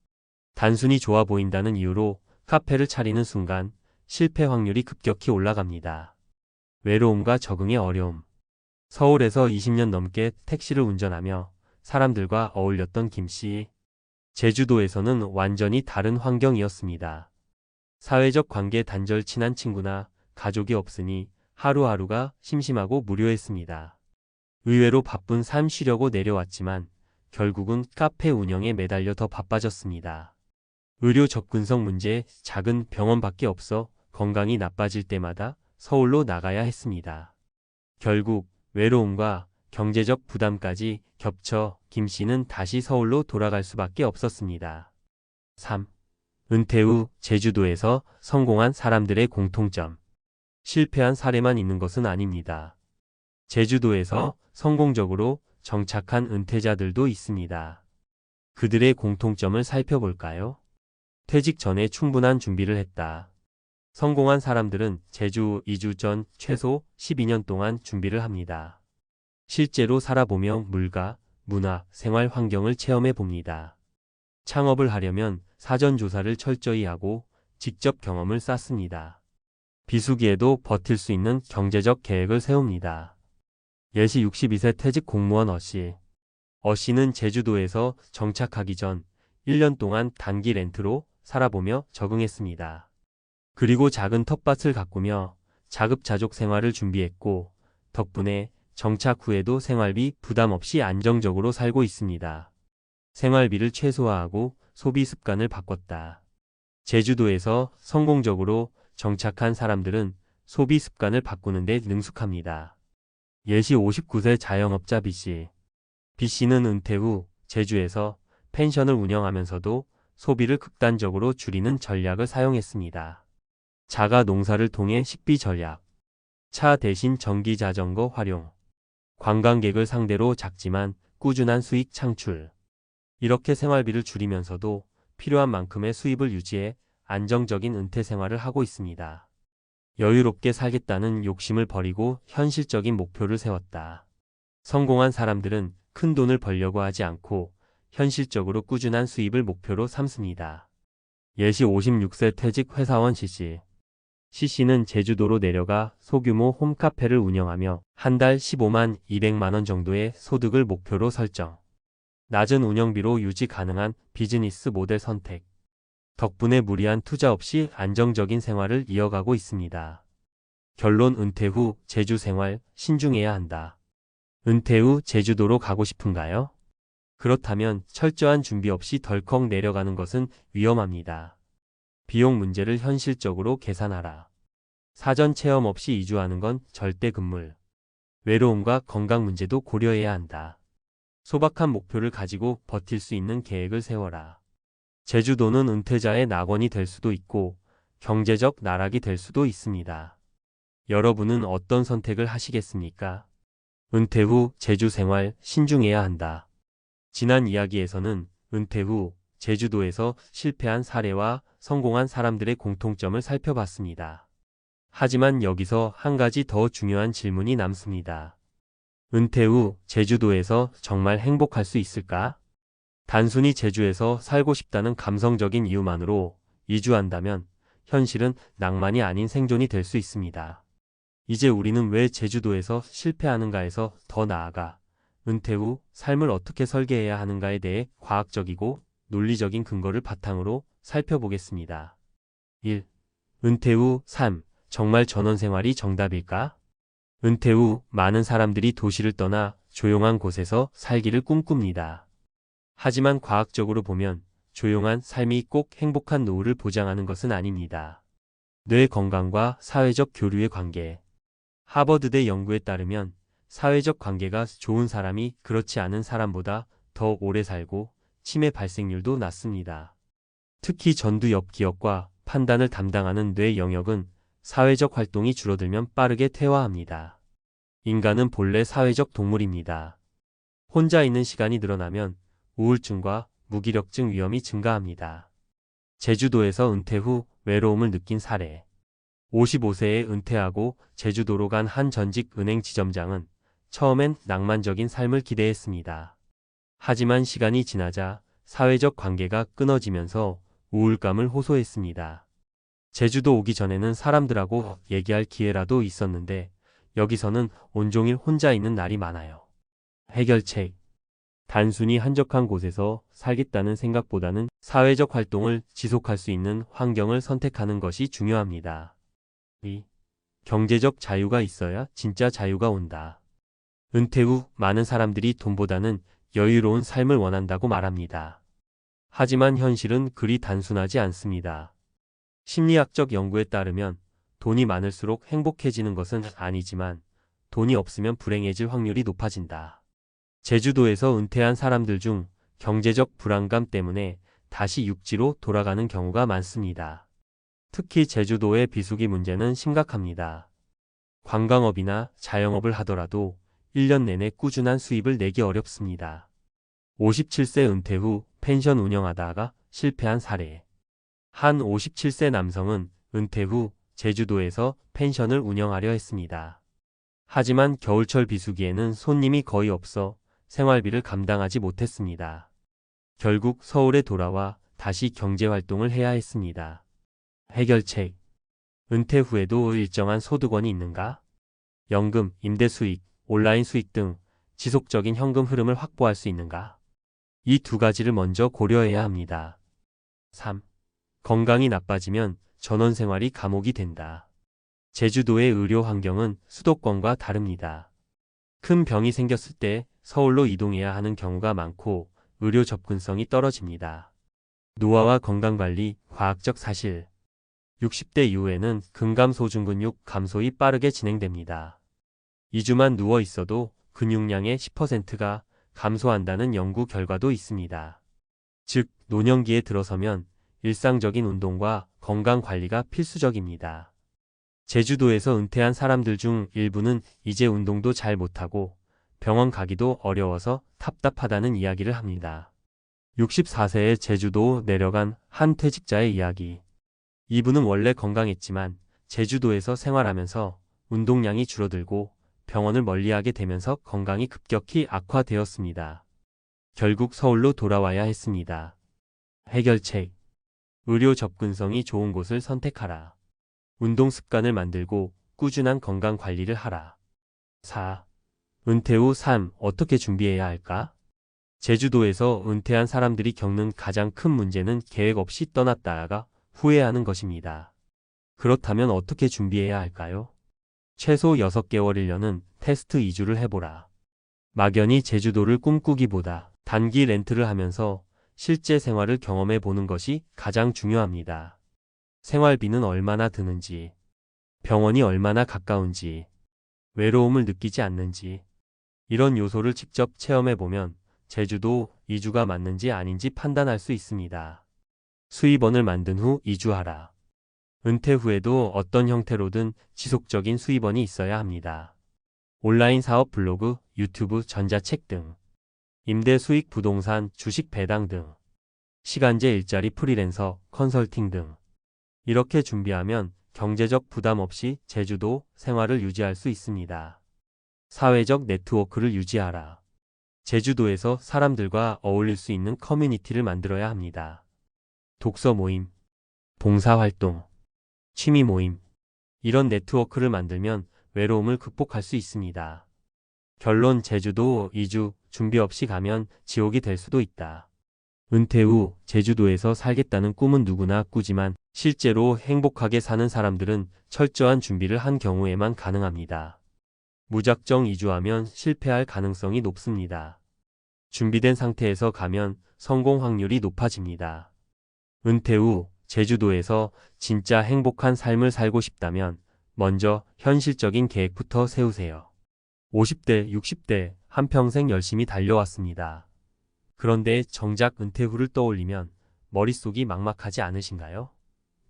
단순히 좋아 보인다는 이유로 카페를 차리는 순간 실패 확률이 급격히 올라갑니다. 외로움과 적응의 어려움. 서울에서 20년 넘게 택시를 운전하며 사람들과 어울렸던 김 씨. 제주도에서는 완전히 다른 환경이었습니다. 사회적 관계 단절, 친한 친구나 가족이 없으니 하루하루가 심심하고 무료했습니다. 의외로 바쁜 삶 쉬려고 내려왔지만 결국은 카페 운영에 매달려 더 바빠졌습니다. 의료 접근성 문제, 작은 병원밖에 없어 건강이 나빠질 때마다 서울로 나가야 했습니다. 결국 외로움과 경제적 부담까지 겹쳐 김 씨는 다시 서울로 돌아갈 수밖에 없었습니다. 3. 은퇴 후 제주도에서 성공한 사람들의 공통점. 실패한 사례만 있는 것은 아닙니다. 제주도에서 성공적으로 정착한 은퇴자들도 있습니다. 그들의 공통점을 살펴볼까요? 퇴직 전에 충분한 준비를 했다. 성공한 사람들은 제주 이주 전 최소 12년 동안 준비를 합니다. 실제로 살아보며 물가, 문화, 생활 환경을 체험해 봅니다. 창업을 하려면 사전 조사를 철저히 하고 직접 경험을 쌓습니다. 비수기에도 버틸 수 있는 경제적 계획을 세웁니다. 예시 62세 퇴직 공무원 어씨. 어씨는 제주도에서 정착하기 전 1년 동안 단기 렌트로 살아보며 적응했습니다. 그리고 작은 텃밭을 가꾸며 자급자족 생활을 준비했고 덕분에 정착 후에도 생활비 부담 없이 안정적으로 살고 있습니다. 생활비를 최소화하고 소비 습관을 바꿨다. 제주도에서 성공적으로 정착한 사람들은 소비 습관을 바꾸는 데 능숙합니다. 예시 59세 자영업자 B씨. B씨는 은퇴 후 제주에서 펜션을 운영하면서도 소비를 극단적으로 줄이는 전략을 사용했습니다. 자가 농사를 통해 식비 절약, 차 대신 전기 자전거 활용, 관광객을 상대로 작지만 꾸준한 수익 창출. 이렇게 생활비를 줄이면서도 필요한 만큼의 수입을 유지해 안정적인 은퇴 생활을 하고 있습니다. 여유롭게 살겠다는 욕심을 버리고 현실적인 목표를 세웠다. 성공한 사람들은 큰 돈을 벌려고 하지 않고 현실적으로 꾸준한 수입을 목표로 삼습니다. 예시 56세 퇴직 회사원 C씨. C씨는 제주도로 내려가 소규모 홈카페를 운영하며 한 달 15만 200만 원 정도의 소득을 목표로 설정. 낮은 운영비로 유지 가능한 비즈니스 모델 선택. 덕분에 무리한 투자 없이 안정적인 생활을 이어가고 있습니다. 결론 은퇴 후 제주 생활 신중해야 한다. 은퇴 후 제주도로 가고 싶은가요? 그렇다면 철저한 준비 없이 덜컥 내려가는 것은 위험합니다. 비용 문제를 현실적으로 계산하라. 사전 체험 없이 이주하는 건 절대 금물. 외로움과 건강 문제도 고려해야 한다. 소박한 목표를 가지고 버틸 수 있는 계획을 세워라. 제주도는 은퇴자의 낙원이 될 수도 있고 경제적 나락이 될 수도 있습니다. 여러분은 어떤 선택을 하시겠습니까? 은퇴 후 제주 생활 신중해야 한다. 지난 이야기에서는 은퇴 후 제주도에서 실패한 사례와 성공한 사람들의 공통점을 살펴봤습니다. 하지만 여기서 한 가지 더 중요한 질문이 남습니다. 은퇴 후 제주도에서 정말 행복할 수 있을까? 단순히 제주에서 살고 싶다는 감성적인 이유만으로 이주한다면 현실은 낭만이 아닌 생존이 될 수 있습니다. 이제 우리는 왜 제주도에서 실패하는가에서 더 나아가 은퇴 후 삶을 어떻게 설계해야 하는가에 대해 과학적이고 논리적인 근거를 바탕으로 살펴보겠습니다. 1. 은퇴 후 삶, 정말 전원생활이 정답일까? 은퇴 후 많은 사람들이 도시를 떠나 조용한 곳에서 살기를 꿈꿉니다. 하지만 과학적으로 보면 조용한 삶이 꼭 행복한 노후를 보장하는 것은 아닙니다. 뇌 건강과 사회적 교류의 관계. 하버드대 연구에 따르면 사회적 관계가 좋은 사람이 그렇지 않은 사람보다 더 오래 살고 치매 발생률도 낮습니다. 특히 전두엽 기억과 판단을 담당하는 뇌 영역은 사회적 활동이 줄어들면 빠르게 퇴화합니다. 인간은 본래 사회적 동물입니다. 혼자 있는 시간이 늘어나면 우울증과 무기력증 위험이 증가합니다. 제주도에서 은퇴 후 외로움을 느낀 사례. 55세에 은퇴하고 제주도로 간 한 전직 은행 지점장은 처음엔 낭만적인 삶을 기대했습니다. 하지만 시간이 지나자 사회적 관계가 끊어지면서 우울감을 호소했습니다. 제주도 오기 전에는 사람들하고 얘기할 기회라도 있었는데 여기서는 온종일 혼자 있는 날이 많아요. 해결책. 단순히 한적한 곳에서 살겠다는 생각보다는 사회적 활동을 지속할 수 있는 환경을 선택하는 것이 중요합니다. 2. 경제적 자유가 있어야 진짜 자유가 온다. 은퇴 후 많은 사람들이 돈보다는 여유로운 삶을 원한다고 말합니다. 하지만 현실은 그리 단순하지 않습니다. 심리학적 연구에 따르면 돈이 많을수록 행복해지는 것은 아니지만 돈이 없으면 불행해질 확률이 높아진다. 제주도에서 은퇴한 사람들 중 경제적 불안감 때문에 다시 육지로 돌아가는 경우가 많습니다. 특히 제주도의 비수기 문제는 심각합니다. 관광업이나 자영업을 하더라도 1년 내내 꾸준한 수입을 내기 어렵습니다. 57세 은퇴 후 펜션 운영하다가 실패한 사례. 한 57세 남성은 은퇴 후 제주도에서 펜션을 운영하려 했습니다. 하지만 겨울철 비수기에는 손님이 거의 없어 생활비를 감당하지 못했습니다. 결국 서울에 돌아와 다시 경제활동을 해야 했습니다. 해결책. 은퇴 후에도 일정한 소득원이 있는가? 연금, 임대 수익, 온라인 수익 등 지속적인 현금 흐름을 확보할 수 있는가? 이 두 가지를 먼저 고려해야 합니다. 3. 건강이 나빠지면 전원 생활이 감옥이 된다. 제주도의 의료 환경은 수도권과 다릅니다. 큰 병이 생겼을 때 서울로 이동해야 하는 경우가 많고 의료 접근성이 떨어집니다. 노화와 건강관리, 과학적 사실. 60대 이후에는 근감소중근육 감소이 빠르게 진행됩니다. 2주만 누워 있어도 근육량의 10%가 감소한다는 연구 결과도 있습니다. 즉, 노년기에 들어서면 일상적인 운동과 건강관리가 필수적입니다. 제주도에서 은퇴한 사람들 중 일부는 이제 운동도 잘 못하고 병원 가기도 어려워서 답답하다는 이야기를 합니다. 64세에 제주도 내려간 한 퇴직자의 이야기. 이분은 원래 건강했지만 제주도에서 생활하면서 운동량이 줄어들고 병원을 멀리하게 되면서 건강이 급격히 악화되었습니다. 결국 서울로 돌아와야 했습니다. 해결책. 의료 접근성이 좋은 곳을 선택하라. 운동 습관을 만들고 꾸준한 건강 관리를 하라. 4. 은퇴 후 삶 어떻게 준비해야 할까? 제주도에서 은퇴한 사람들이 겪는 가장 큰 문제는 계획 없이 떠났다가 후회하는 것입니다. 그렇다면 어떻게 준비해야 할까요? 최소 6개월 1년은 테스트 이주를 해보라. 막연히 제주도를 꿈꾸기보다 단기 렌트를 하면서 실제 생활을 경험해 보는 것이 가장 중요합니다. 생활비는 얼마나 드는지, 병원이 얼마나 가까운지, 외로움을 느끼지 않는지, 이런 요소를 직접 체험해 보면 제주도 이주가 맞는지 아닌지 판단할 수 있습니다. 수입원을 만든 후 이주하라. 은퇴 후에도 어떤 형태로든 지속적인 수입원이 있어야 합니다. 온라인 사업 블로그, 유튜브, 전자책 등, 임대 수익 부동산, 주식 배당 등, 시간제 일자리 프리랜서, 컨설팅 등. 이렇게 준비하면 경제적 부담 없이 제주도 생활을 유지할 수 있습니다. 사회적 네트워크를 유지하라. 제주도에서 사람들과 어울릴 수 있는 커뮤니티를 만들어야 합니다. 독서 모임, 봉사활동, 취미 모임. 이런 네트워크를 만들면 외로움을 극복할 수 있습니다. 결론 제주도 이주 준비 없이 가면 지옥이 될 수도 있다. 은퇴 후 제주도에서 살겠다는 꿈은 누구나 꾸지만 실제로 행복하게 사는 사람들은 철저한 준비를 한 경우에만 가능합니다. 무작정 이주하면 실패할 가능성이 높습니다. 준비된 상태에서 가면 성공 확률이 높아집니다. 은퇴 후 제주도에서 진짜 행복한 삶을 살고 싶다면 먼저 현실적인 계획부터 세우세요. 50대, 60대 한평생 열심히 달려왔습니다. 그런데 정작 은퇴 후를 떠올리면 머릿속이 막막하지 않으신가요?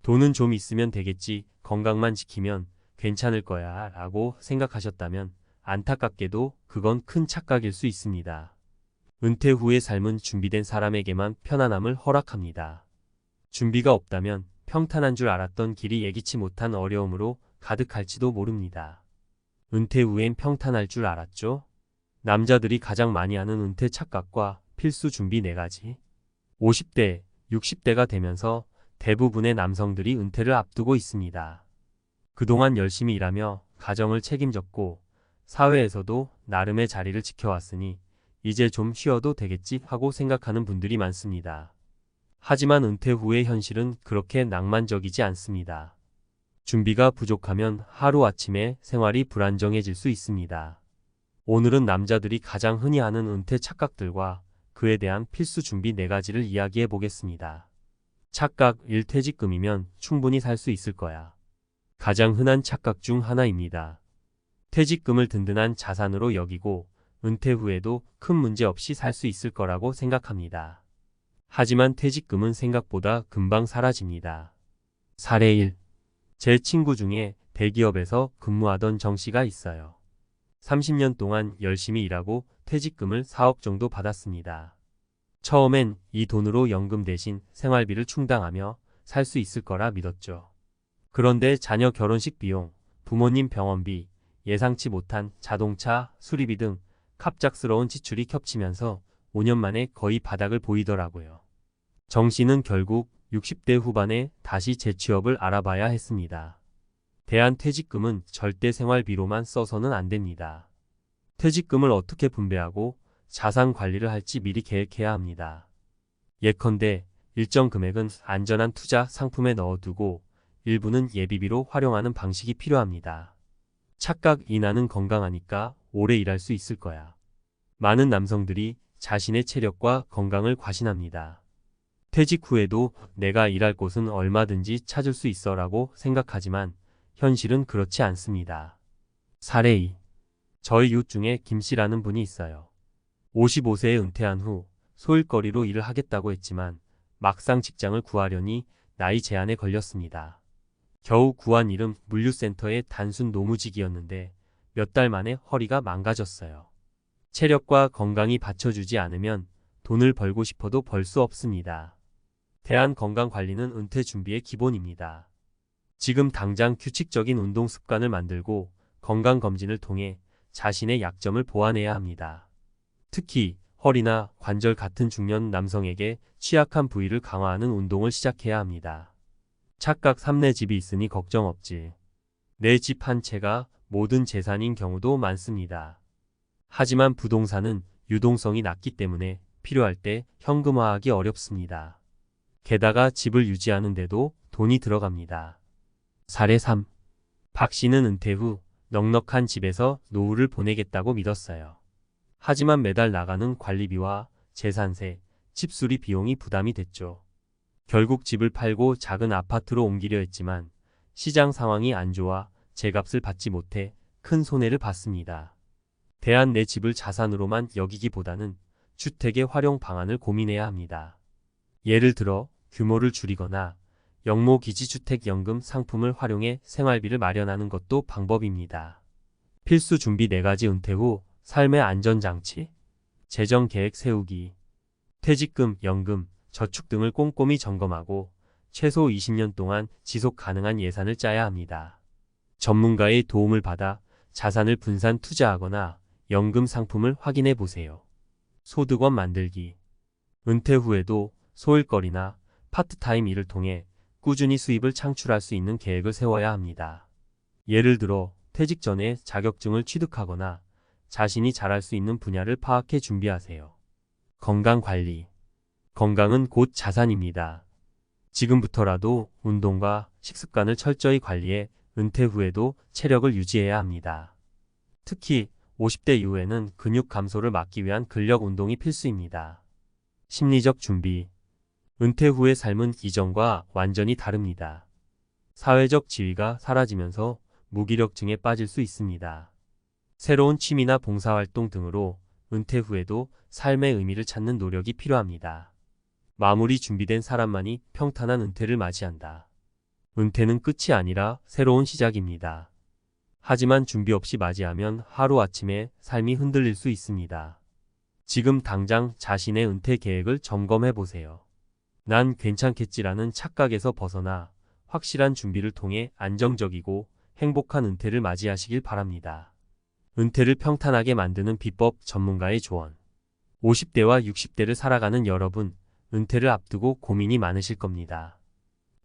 돈은 좀 있으면 되겠지, 건강만 지키면 괜찮을 거야 라고 생각하셨다면 안타깝게도 그건 큰 착각일 수 있습니다. 은퇴 후의 삶은 준비된 사람에게만 편안함을 허락합니다. 준비가 없다면 평탄한 줄 알았던 길이 예기치 못한 어려움으로 가득할지도 모릅니다. 은퇴 후엔 평탄할 줄 알았죠? 남자들이 가장 많이 하는 은퇴 착각과 필수 준비 4가지. 50대, 60대가 되면서 대부분의 남성들이 은퇴를 앞두고 있습니다. 그동안 열심히 일하며 가정을 책임졌고 사회에서도 나름의 자리를 지켜왔으니 이제 좀 쉬어도 되겠지 하고 생각하는 분들이 많습니다. 하지만 은퇴 후의 현실은 그렇게 낭만적이지 않습니다. 준비가 부족하면 하루아침에 생활이 불안정해질 수 있습니다. 오늘은 남자들이 가장 흔히 하는 은퇴 착각들과 그에 대한 필수 준비 4가지를 이야기해 보겠습니다. 착각 1. 퇴직금이면 충분히 살 수 있을 거야. 가장 흔한 착각 중 하나입니다. 퇴직금을 든든한 자산으로 여기고 은퇴 후에도 큰 문제 없이 살 수 있을 거라고 생각합니다. 하지만 퇴직금은 생각보다 금방 사라집니다. 사례 1. 제 친구 중에 대기업에서 근무하던 정 씨가 있어요. 30년 동안 열심히 일하고 퇴직금을 4억 정도 받았습니다. 처음엔 이 돈으로 연금 대신 생활비를 충당하며 살 수 있을 거라 믿었죠. 그런데 자녀 결혼식 비용, 부모님 병원비, 예상치 못한 자동차 수리비 등 갑작스러운 지출이 겹치면서 5년 만에 거의 바닥을 보이더라고요. 정 씨는 결국 60대 후반에 다시 재취업을 알아봐야 했습니다. 대한퇴직금은 절대 생활비로만 써서는 안 됩니다. 퇴직금을 어떻게 분배하고 자산 관리를 할지 미리 계획해야 합니다. 예컨대 일정 금액은 안전한 투자 상품에 넣어두고 일부는 예비비로 활용하는 방식이 필요합니다. 착각 인하는 건강하니까 오래 일할 수 있을 거야. 많은 남성들이 자신의 체력과 건강을 과신합니다. 퇴직 후에도 내가 일할 곳은 얼마든지 찾을 수 있어 라고 생각하지만 현실은 그렇지 않습니다. 사례 2. 저희 이웃 중에 김 씨라는 분이 있어요. 55세에 은퇴한 후 소일거리로 일을 하겠다고 했지만 막상 직장을 구하려니 나이 제한에 걸렸습니다. 겨우 구한 일은 물류센터의 단순 노무직이었는데 몇 달 만에 허리가 망가졌어요. 체력과 건강이 받쳐주지 않으면 돈을 벌고 싶어도 벌 수 없습니다. 대한건강관리는 은퇴 준비의 기본입니다. 지금 당장 규칙적인 운동 습관을 만들고 건강검진을 통해 자신의 약점을 보완해야 합니다. 특히 허리나 관절 같은 중년 남성에게 취약한 부위를 강화하는 운동을 시작해야 합니다. 착각 3내 집이 있으니 걱정 없지. 내 집 한 채가 모든 재산인 경우도 많습니다. 하지만 부동산은 유동성이 낮기 때문에 필요할 때 현금화하기 어렵습니다. 게다가 집을 유지하는데도 돈이 들어갑니다. 사례 3. 박 씨는 은퇴 후 넉넉한 집에서 노후를 보내겠다고 믿었어요. 하지만 매달 나가는 관리비와 재산세, 집수리 비용이 부담이 됐죠. 결국 집을 팔고 작은 아파트로 옮기려 했지만 시장 상황이 안 좋아 제값을 받지 못해 큰 손해를 봤습니다. 대한 내 집을 자산으로만 여기기보다는 주택의 활용 방안을 고민해야 합니다. 예를 들어 규모를 줄이거나 영모기지주택연금 상품을 활용해 생활비를 마련하는 것도 방법입니다. 필수 준비 4가지. 은퇴 후 삶의 안전장치, 재정계획 세우기, 퇴직금, 연금, 저축 등을 꼼꼼히 점검하고 최소 20년 동안 지속 가능한 예산을 짜야 합니다. 전문가의 도움을 받아 자산을 분산 투자하거나 연금 상품을 확인해 보세요. 소득원 만들기. 은퇴 후에도 소일거리나 파트타임 일을 통해 꾸준히 수입을 창출할 수 있는 계획을 세워야 합니다. 예를 들어 퇴직 전에 자격증을 취득하거나 자신이 잘할 수 있는 분야를 파악해 준비하세요. 건강관리. 건강은 곧 자산입니다. 지금부터라도 운동과 식습관을 철저히 관리해 은퇴 후에도 체력을 유지해야 합니다. 특히 50대 이후에는 근육 감소를 막기 위한 근력 운동이 필수입니다. 심리적 준비. 은퇴 후의 삶은 이전과 완전히 다릅니다. 사회적 지위가 사라지면서 무기력증에 빠질 수 있습니다. 새로운 취미나 봉사활동 등으로 은퇴 후에도 삶의 의미를 찾는 노력이 필요합니다. 마무리 준비된 사람만이 평탄한 은퇴를 맞이한다. 은퇴는 끝이 아니라 새로운 시작입니다. 하지만 준비 없이 맞이하면 하루아침에 삶이 흔들릴 수 있습니다. 지금 당장 자신의 은퇴 계획을 점검해 보세요. 난 괜찮겠지라는 착각에서 벗어나 확실한 준비를 통해 안정적이고 행복한 은퇴를 맞이하시길 바랍니다. 은퇴를 평탄하게 만드는 비법, 전문가의 조언. 50대와 60대를 살아가는 여러분, 은퇴를 앞두고 고민이 많으실 겁니다.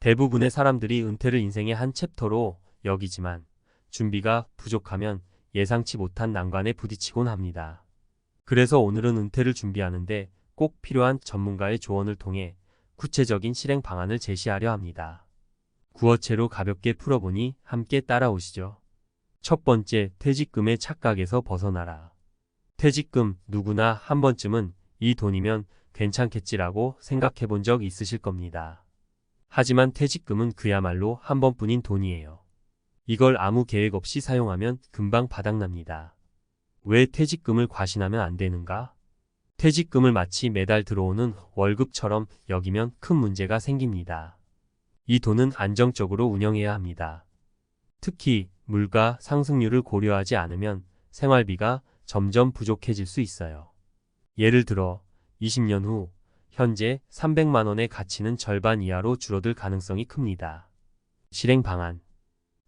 대부분의 사람들이 은퇴를 인생의 한 챕터로 여기지만 준비가 부족하면 예상치 못한 난관에 부딪히곤 합니다. 그래서 오늘은 은퇴를 준비하는데 꼭 필요한 전문가의 조언을 통해 구체적인 실행 방안을 제시하려 합니다. 구어체로 가볍게 풀어보니 함께 따라오시죠. 첫 번째, 퇴직금의 착각에서 벗어나라. 퇴직금, 누구나 한 번쯤은 이 돈이면 괜찮겠지라고 생각해 본 적 있으실 겁니다. 하지만 퇴직금은 그야말로 한 번뿐인 돈이에요. 이걸 아무 계획 없이 사용하면 금방 바닥납니다. 왜 퇴직금을 과신하면 안 되는가? 퇴직금을 마치 매달 들어오는 월급처럼 여기면 큰 문제가 생깁니다. 이 돈은 안정적으로 운영해야 합니다. 특히 물가 상승률을 고려하지 않으면 생활비가 점점 부족해질 수 있어요. 예를 들어 20년 후 현재 300만 원의 가치는 절반 이하로 줄어들 가능성이 큽니다. 실행 방안.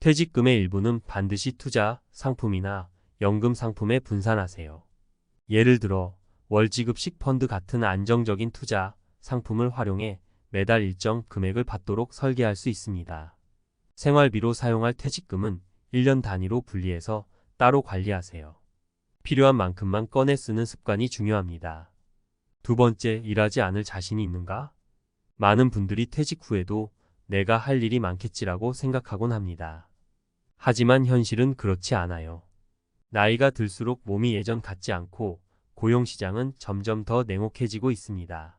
퇴직금의 일부는 반드시 투자, 상품이나 연금 상품에 분산하세요. 예를 들어 월지급식 펀드 같은 안정적인 투자, 상품을 활용해 매달 일정 금액을 받도록 설계할 수 있습니다. 생활비로 사용할 퇴직금은 1년 단위로 분리해서 따로 관리하세요. 필요한 만큼만 꺼내 쓰는 습관이 중요합니다. 두 번째, 일하지 않을 자신이 있는가? 많은 분들이 퇴직 후에도 내가 할 일이 많겠지라고 생각하곤 합니다. 하지만 현실은 그렇지 않아요. 나이가 들수록 몸이 예전 같지 않고 고용시장은 점점 더 냉혹해지고 있습니다.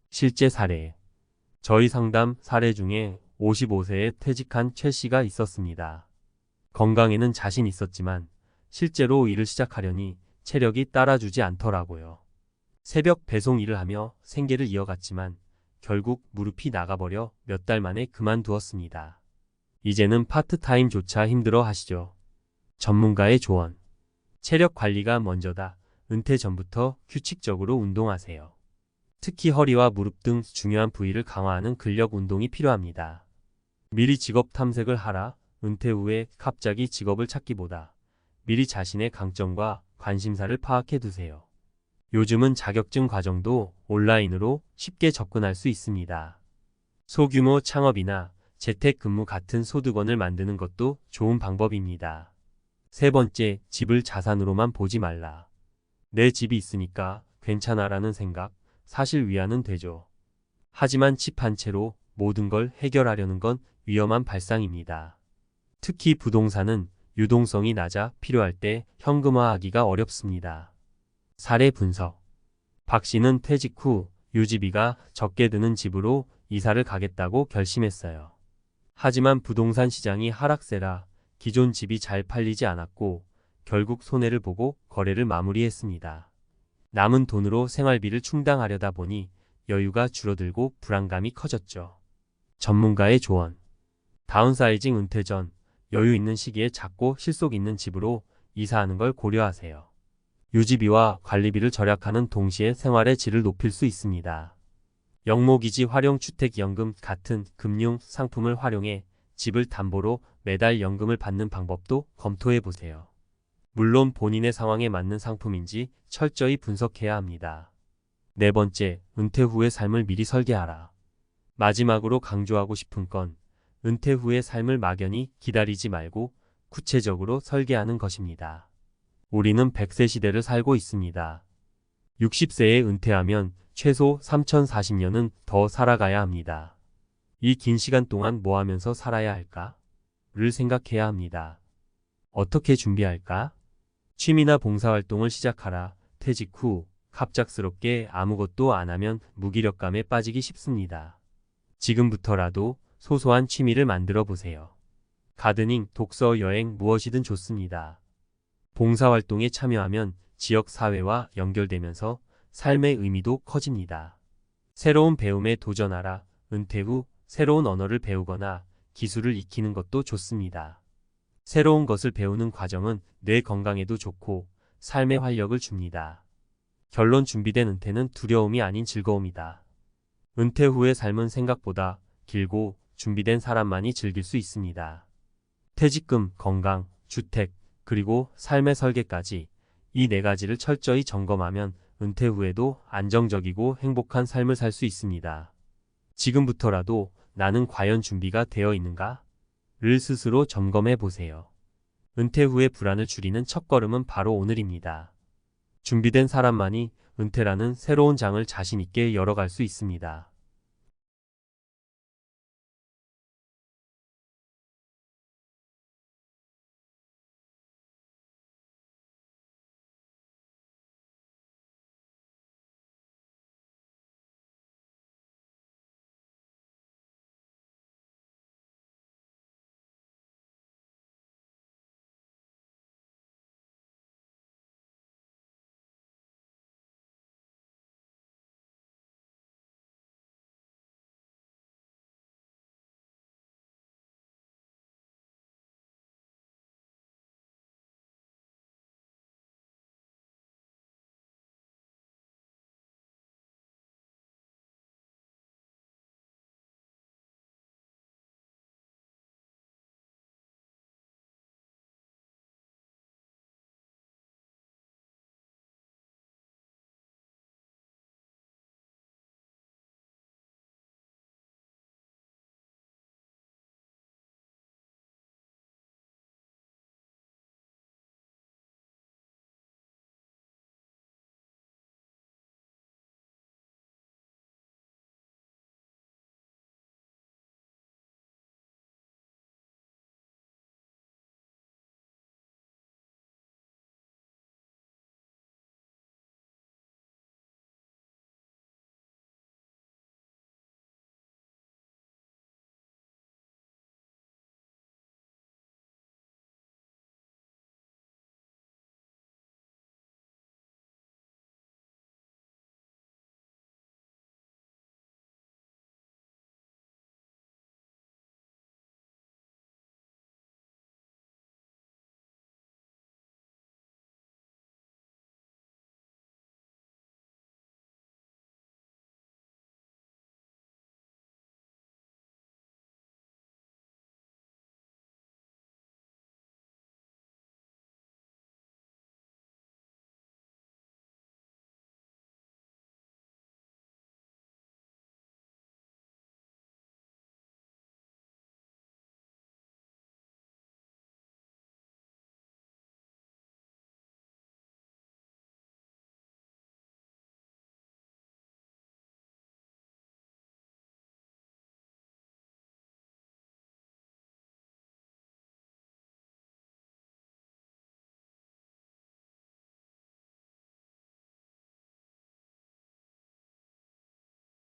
실제 사례. 저희 상담 사례 중에 55세에 퇴직한 최 씨가 있었습니다. 건강에는 자신 있었지만 실제로 일을 시작하려니 체력이 따라주지 않더라고요. 새벽 배송 일을 하며 생계를 이어갔지만 결국 무릎이 나가버려 몇 달 만에 그만두었습니다. 이제는 파트타임조차 힘들어 하시죠. 전문가의 조언. 체력 관리가 먼저다. 은퇴 전부터 규칙적으로 운동하세요. 특히 허리와 무릎 등 중요한 부위를 강화하는 근력 운동이 필요합니다. 미리 직업 탐색을 하라. 은퇴 후에 갑자기 직업을 찾기보다 미리 자신의 강점과 관심사를 파악해 두세요. 요즘은 자격증 과정도 온라인으로 쉽게 접근할 수 있습니다. 소규모 창업이나 재택근무 같은 소득원을 만드는 것도 좋은 방법입니다. 세 번째, 집을 자산으로만 보지 말라. 내 집이 있으니까 괜찮아라는 생각, 사실 위안은 되죠. 하지만 집 한 채로 모든 걸 해결하려는 건 위험한 발상입니다. 특히 부동산은 유동성이 낮아 필요할 때 현금화하기가 어렵습니다. 사례 분석. 박 씨는 퇴직 후 유지비가 적게 드는 집으로 이사를 가겠다고 결심했어요. 하지만 부동산 시장이 하락세라 기존 집이 잘 팔리지 않았고 결국 손해를 보고 거래를 마무리했습니다. 남은 돈으로 생활비를 충당하려다 보니 여유가 줄어들고 불안감이 커졌죠. 전문가의 조언. 다운사이징 은퇴 전 여유 있는 시기에 작고 실속 있는 집으로 이사하는 걸 고려하세요. 유지비와 관리비를 절약하는 동시에 생활의 질을 높일 수 있습니다. 영모기지 활용 주택연금 같은 금융 상품을 활용해 집을 담보로 매달 연금을 받는 방법도 검토해 보세요. 물론 본인의 상황에 맞는 상품인지 철저히 분석해야 합니다. 네 번째, 은퇴 후의 삶을 미리 설계하라. 마지막으로 강조하고 싶은 건 은퇴 후의 삶을 막연히 기다리지 말고 구체적으로 설계하는 것입니다. 우리는 100세 시대를 살고 있습니다. 60세에 은퇴하면 최소 3040년은 더 살아가야 합니다. 이 긴 시간 동안 뭐 하면서 살아야 할까? 를 생각해야 합니다. 어떻게 준비할까? 취미나 봉사활동을 시작하라. 퇴직 후 갑작스럽게 아무것도 안 하면 무기력감에 빠지기 쉽습니다. 지금부터라도 소소한 취미를 만들어 보세요. 가드닝, 독서, 여행 무엇이든 좋습니다. 봉사활동에 참여하면 지역사회와 연결되면서 삶의 의미도 커집니다. 새로운 배움에 도전하라. 은퇴 후 새로운 언어를 배우거나 기술을 익히는 것도 좋습니다. 새로운 것을 배우는 과정은 뇌 건강에도 좋고 삶의 활력을 줍니다. 결론, 준비된 은퇴는 두려움이 아닌 즐거움이다. 은퇴 후의 삶은 생각보다 길고 준비된 사람만이 즐길 수 있습니다. 퇴직금, 건강, 주택, 그리고 삶의 설계까지 이 네 가지를 철저히 점검하면 은퇴 후에도 안정적이고 행복한 삶을 살 수 있습니다. 지금부터라도 나는 과연 준비가 되어 있는가? 를 스스로 점검해 보세요. 은퇴 후의 불안을 줄이는 첫걸음은 바로 오늘입니다. 준비된 사람만이 은퇴라는 새로운 장을 자신 있게 열어갈 수 있습니다.